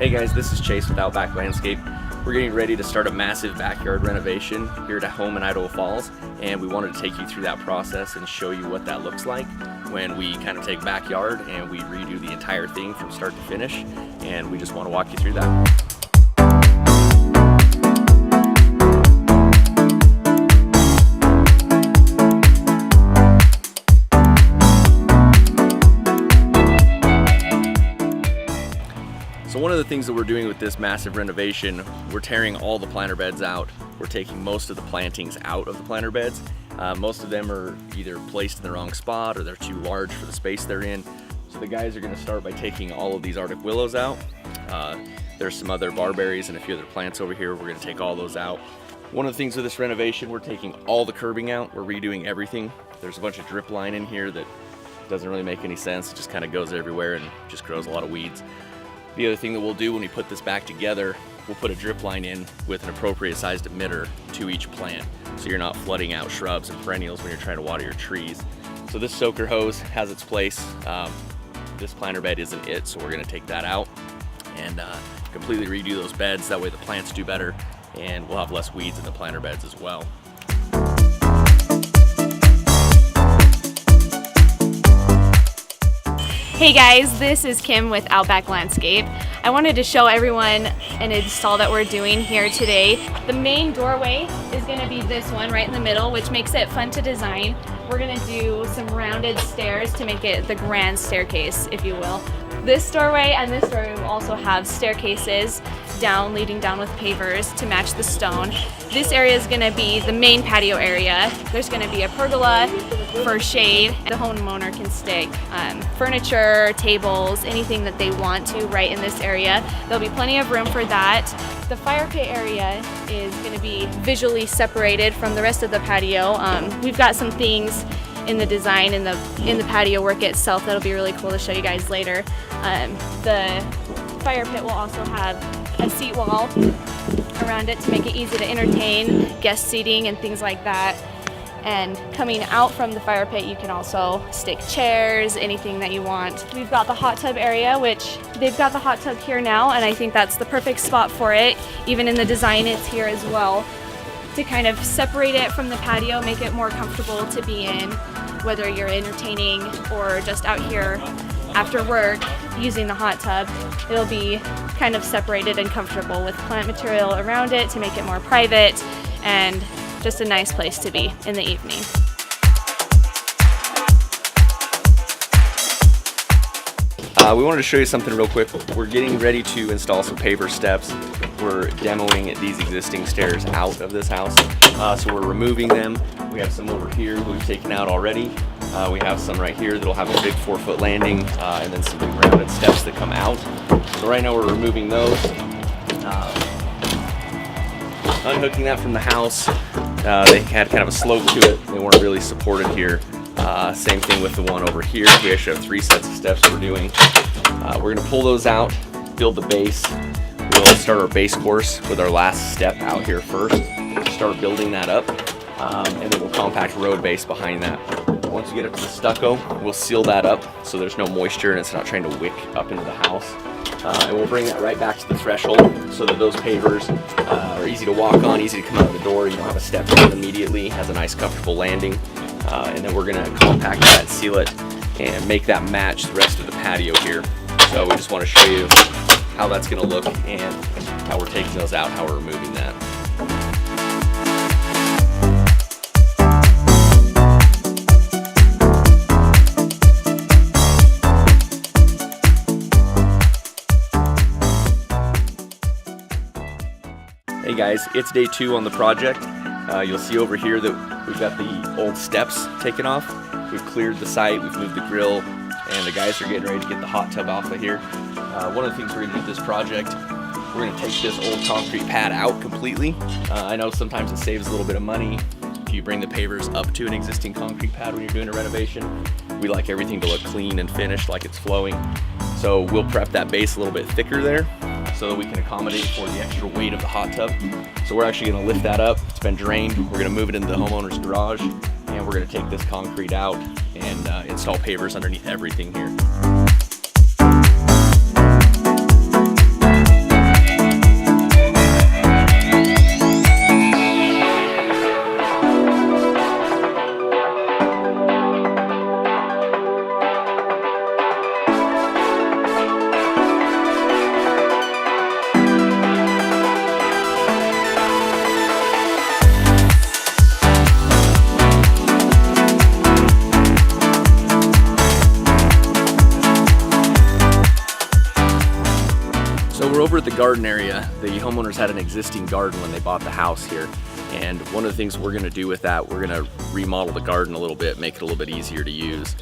Hey guys, this is Chase with Outback Landscape. We're getting ready to start a massive backyard renovation here at home in Idaho Falls, and we wanted to take you through that process and show you what that looks like when we kind of take backyard and we redo the entire thing from start to finish, and we just want to walk you through that. So one of the things that we're doing with this massive renovation, we're tearing all the planter beds out. We're taking most of the plantings out of the planter beds. Most of them are either placed in the wrong spot or they're too large for the space they're in. So the guys are gonna start by taking all of these Arctic willows out. There's some other barberries and a few other plants over here. We're gonna take all those out. One of the things with this renovation, we're taking all the curbing out. We're redoing everything. There's a bunch of drip line in here that doesn't really make any sense. It just kind of goes everywhere and just grows a lot of weeds. The other thing that we'll do when we put this back together, we'll put a drip line in with an appropriate sized emitter to each plant, so you're not flooding out shrubs and perennials when you're trying to water your trees. So this soaker hose has its place. This planter bed isn't it, so we're gonna take that out and completely redo those beds. That way the plants do better and we'll have less weeds in the planter beds as well. Hey guys, this is Kim with Outback Landscape. I wanted to show everyone an install that we're doing here today. The main doorway is going to be this one right in the middle, which makes it fun to design. We're going to do some rounded stairs to make it the grand staircase, if you will. This doorway and this doorway will also have staircases leading down with pavers to match the stone. This area is going to be the main patio area. There's going to be a pergola for shade. The homeowner can stick furniture, tables, anything that they want to right in this area. There'll be plenty of room for that. The fire pit area is going to be visually separated from the rest of the patio. We've got some things in the design in the patio work itself that'll be really cool to show you guys later. The fire pit will also have a seat wall around it to make it easy to entertain, guest seating and things like that. And coming out from the fire pit, you can also stick chairs, anything that you want. We've got the hot tub area, which they've got the hot tub here now, and I think that's the perfect spot for it. Even in the design, it's here as well, to kind of separate it from the patio, make it more comfortable to be in, whether you're entertaining or just out here after work using the hot tub. It'll be kind of separated and comfortable with plant material around it to make it more private and just a nice place to be in the evening. We wanted to show you something real quick. We're getting ready to install some paver steps. We're demoing these existing stairs out of this house. So we're removing them. We have some over here that we've taken out already. We have some right here that'll have a big 4-foot landing and then some big rounded steps that come out. So right now we're removing those. Unhooking that from the house. They had kind of a slope to it. They weren't really supported here. Same thing with the one over here. We actually have 3 sets of steps we're doing. We're gonna pull those out, build the base. We'll start our base course with our last step out here first. Start building that up, and then we'll compact road base behind that. Once we get up to the stucco, we'll seal that up so there's no moisture and it's not trying to wick up into the house. And we'll bring that right back to the threshold so that those pavers are easy to walk on, easy to come out of the door. You don't have a step down immediately, has a nice comfortable landing. And then we're gonna compact that, seal it, and make that match the rest of the patio here. So we just wanna show you how that's gonna look and how we're taking those out, how we're removing that. Hey guys, it's day 2 on the project. You'll see over here that we've got the old steps taken off. We've cleared the site, we've moved the grill, and the guys are getting ready to get the hot tub off of here. One of the things we're gonna do with this project, we're gonna take this old concrete pad out completely. I know sometimes it saves a little bit of money if you bring the pavers up to an existing concrete pad when you're doing a renovation. We like everything to look clean and finished, like it's flowing. So we'll prep that base a little bit thicker there so that we can accommodate for the extra weight of the hot tub. So we're actually gonna lift that up. It's been drained. We're gonna move it into the homeowner's garage, and we're gonna take this concrete out and install pavers underneath everything here. over at the garden area. The homeowners had an existing garden when they bought the house here. And one of the things we're gonna do with that, we're gonna remodel the garden a little bit, make it a little bit easier to use.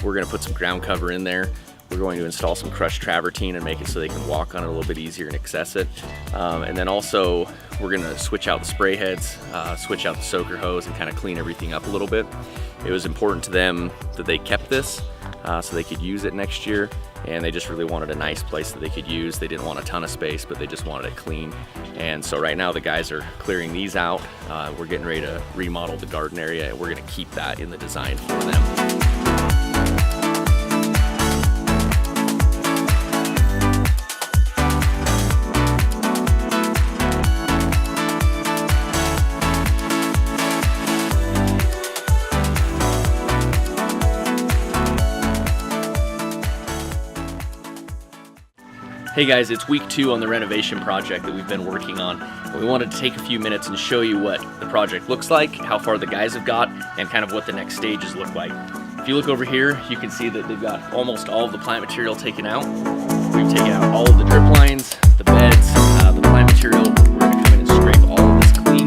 We're gonna put some ground cover in there. We're going to install some crushed travertine and make it so they can walk on it a little bit easier and access it. And then also, we're gonna switch out the spray heads, switch out the soaker hose, and kind of clean everything up a little bit. It was important to them that they kept this so they could use it next year. And they just really wanted a nice place that they could use. They didn't want a ton of space, but they just wanted it clean. And so right now the guys are clearing these out. We're getting ready to remodel the garden area, and we're gonna keep that in the design for them. Hey guys, it's week 2 on the renovation project that we've been working on. We wanted to take a few minutes and show you what the project looks like, how far the guys have got, and kind of what the next stages look like. If you look over here, you can see that they've got almost all of the plant material taken out. We've taken out all of the drip lines, the beds, the plant material. We're gonna come in and scrape all of this clean,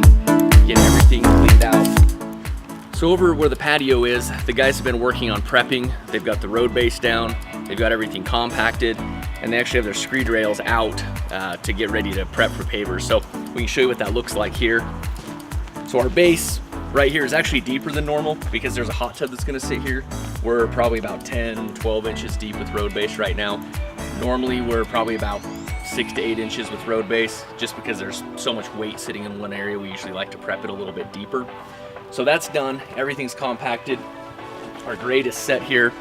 get everything cleaned out. So over where the patio is, the guys have been working on prepping. They've got the road base down, they've got everything compacted, and they actually have their screed rails out to get ready to prep for pavers. So we can show you what that looks like here. So our base right here is actually deeper than normal because there's a hot tub that's gonna sit here. We're probably about 10, 12 inches deep with road base right now. Normally we're probably about 6 to 8 inches with road base, just because there's so much weight sitting in one area. We usually like to prep it a little bit deeper. So that's done, everything's compacted. Our grade is set here,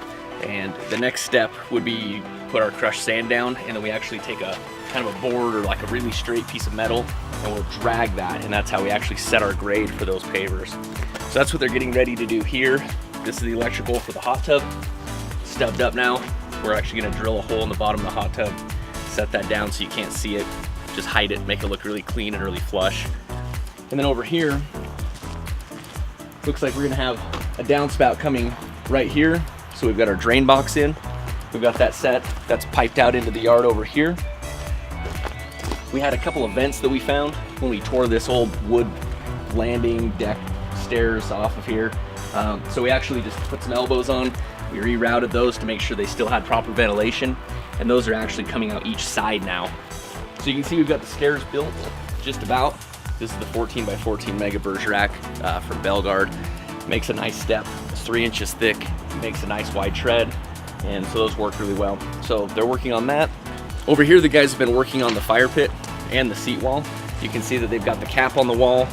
and the next step would be put our crushed sand down, and then we actually take a kind of a board or like a really straight piece of metal, and we'll drag that, and that's how we actually set our grade for those pavers. So that's what they're getting ready to do here. This is the electrical for the hot tub, stubbed up now. We're actually gonna drill a hole in the bottom of the hot tub, set that down so you can't see it, just hide it, make it look really clean and really flush. And then over here, looks like we're gonna have a downspout coming right here. So we've got our drain box in. We've got that set, that's piped out into the yard over here. We had a couple of vents that we found when we tore this old wood landing deck stairs off of here. So we actually just put some elbows on. We rerouted those to make sure they still had proper ventilation. And those are actually coming out each side now. So you can see we've got the stairs built just about. This is the 14 by 14 mega Bergerac from Belgard. Makes a nice step, it's 3 inches thick, makes a nice wide tread. And so those work really well. So they're working on that. Over here, the guys have been working on the fire pit and the seat wall. You can see that they've got the cap on the wall,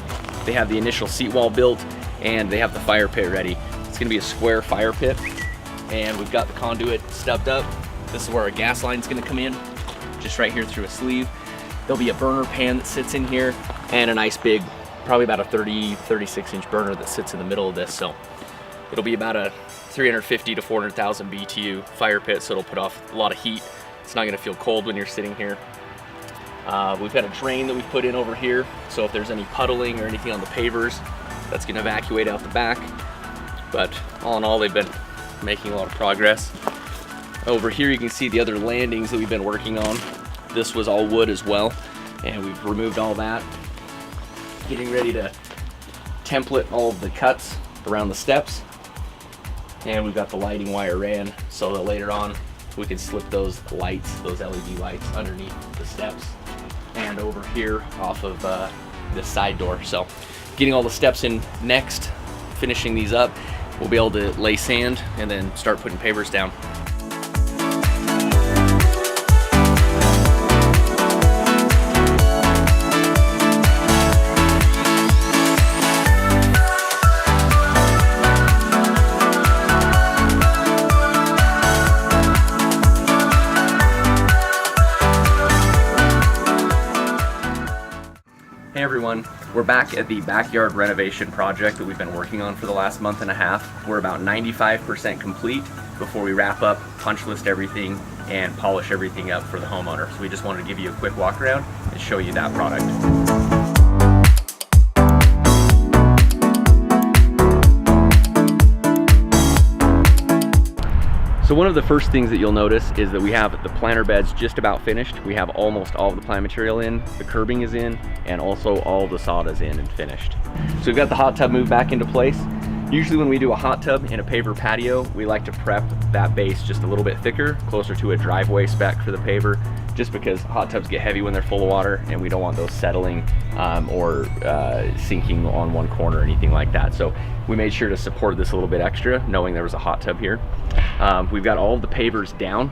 they have the initial seat wall built, and they have the fire pit ready. It's gonna be a square fire pit, and we've got the conduit stubbed up. This is where our gas line's gonna come in, just right here through a sleeve. There'll be a burner pan that sits in here, and a nice big, probably about a 36 inch burner that sits in the middle of this. So it'll be about a 350 to 400,000 BTU fire pit, so it'll put off a lot of heat. It's not gonna feel cold when you're sitting here. We've got a drain that we've put in over here, so if there's any puddling or anything on the pavers, that's gonna evacuate out the back. But all in all, they've been making a lot of progress. Over here, you can see the other landings that we've been working on. This was all wood as well, and we've removed all that. Getting ready to template all of the cuts around the steps. And we've got the lighting wire ran so that later on we can slip those lights, those LED lights, underneath the steps and over here off of this side door. So getting all the steps in next, finishing these up, we'll be able to lay sand and then start putting pavers down. Hey everyone, we're back at the backyard renovation project that we've been working on for the last month and a half. We're about 95% complete before we wrap up, punch list everything, and polish everything up for the homeowner. So we just wanted to give you a quick walk around and show you that product. So one of the first things that you'll notice is that we have the planter beds just about finished. We have almost all of the plant material in, the curbing is in, and also all the sod is in and finished. So we've got the hot tub moved back into place. Usually when we do a hot tub in a paver patio, we like to prep that base just a little bit thicker, closer to a driveway spec for the paver, just because hot tubs get heavy when they're full of water and we don't want those settling or sinking on one corner or anything like that. So we made sure to support this a little bit extra, knowing there was a hot tub here. We've got all of the pavers down.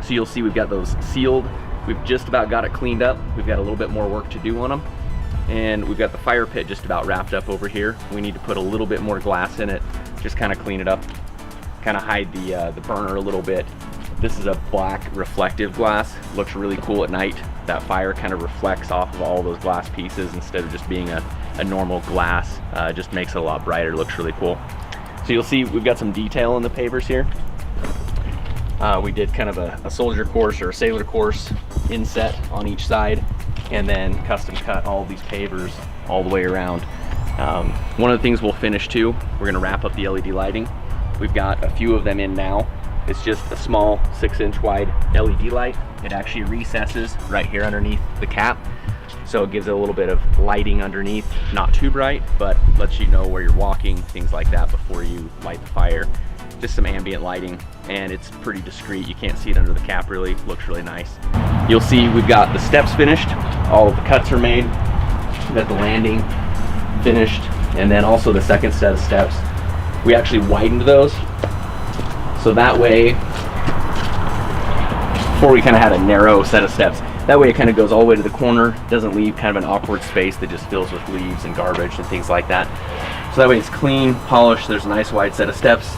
So you'll see we've got those sealed. We've just about got it cleaned up. We've got a little bit more work to do on them. And we've got the fire pit just about wrapped up over here. We need to put a little bit more glass in it, just kind of clean it up, kind of hide the burner a little bit. This is a black reflective glass. Looks really cool at night. That fire kind of reflects off of all those glass pieces instead of just being a normal glass. Just makes it a lot brighter, looks really cool. So you'll see we've got some detail in the pavers here. We did kind of a soldier course or a sailor course inset on each side, and then custom cut all these pavers all the way around. One of the things we'll finish too, we're gonna wrap up the LED lighting. We've got a few of them in now. It's just a small 6-inch wide LED light. It actually recesses right here underneath the cap. So it gives it a little bit of lighting underneath, not too bright, but lets you know where you're walking, things like that before you light the fire. Just some ambient lighting, and it's pretty discreet. You can't see it under the cap really, looks really nice. You'll see we've got the steps finished, all of the cuts are made, we've got the landing finished, and then also the second set of steps. We actually widened those, so that way, before we kind of had a narrow set of steps, that way it kind of goes all the way to the corner, doesn't leave kind of an awkward space that just fills with leaves and garbage and things like that. So that way it's clean, polished, there's a nice wide set of steps.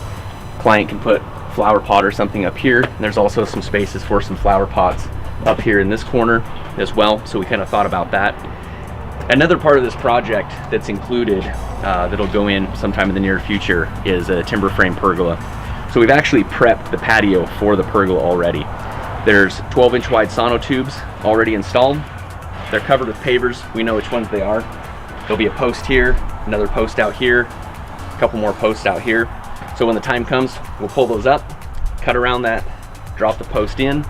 Client can put flower pot or something up here. There's also some spaces for some flower pots up here in this corner as well, so we kind of thought about that. Another part of this project that's included that'll go in sometime in the near future is a timber frame pergola. So we've actually prepped the patio for the pergola already. There's 12-inch wide sonotubes already installed. They're covered with pavers. We know which ones they are. There'll be a post here, another post out here, a couple more posts out here. So when the time comes, we'll pull those up, cut around that, drop the post in,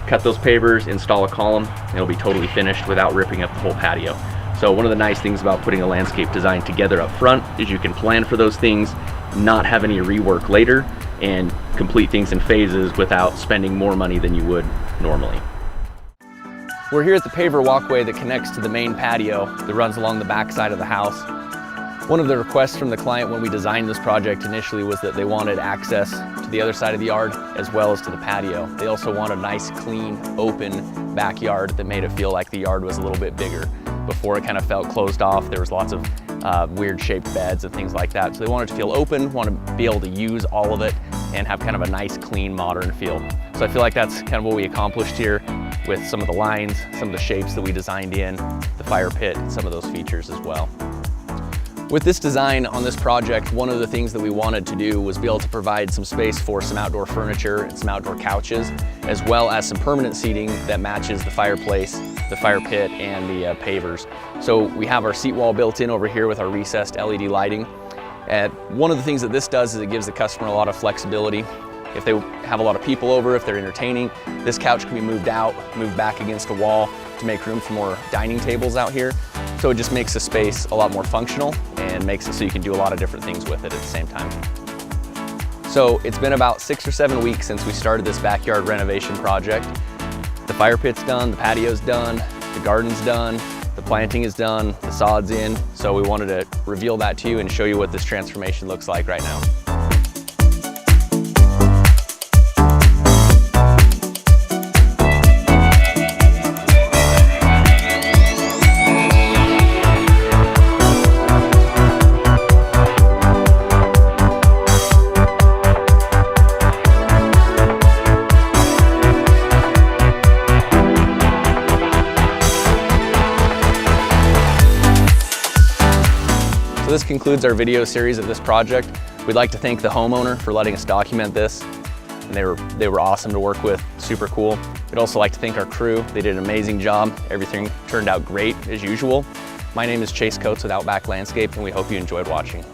cut those pavers, install a column, and it'll be totally finished without ripping up the whole patio. So one of the nice things about putting a landscape design together up front is you can plan for those things, not have any rework later, and complete things in phases without spending more money than you would normally. We're here at the paver walkway that connects to the main patio that runs along the back side of the house. One of the requests from the client when we designed this project initially was that they wanted access to the other side of the yard as well as to the patio. They also want a nice, clean, open backyard that made it feel like the yard was a little bit bigger. Before it kind of felt closed off, there was lots of weird shaped beds and things like that. So they wanted to feel open, want to be able to use all of it and have kind of a nice, clean, modern feel. So I feel like that's kind of what we accomplished here with some of the lines, some of the shapes that we designed in, the fire pit, and some of those features as well. With this design on this project, one of the things that we wanted to do was be able to provide some space for some outdoor furniture and some outdoor couches, as well as some permanent seating that matches the fireplace, the fire pit, and the pavers. So we have our seat wall built in over here with our recessed LED lighting. And one of the things that this does is it gives the customer a lot of flexibility. If they have a lot of people over, if they're entertaining, this couch can be moved out, moved back against a wall to make room for more dining tables out here. So it just makes the space a lot more functional and makes it so you can do a lot of different things with it at the same time. So it's been about 6 or 7 weeks since we started this backyard renovation project. The fire pit's done, the patio's done, the garden's done, the planting is done, the sod's in. So we wanted to reveal that to you and show you what this transformation looks like right now. So this concludes our video series of this project. We'd like to thank the homeowner for letting us document this. And they were awesome to work with, super cool. We'd also like to thank our crew. They did an amazing job. Everything turned out great as usual. My name is Chase Coates with Outback Landscape, and we hope you enjoyed watching.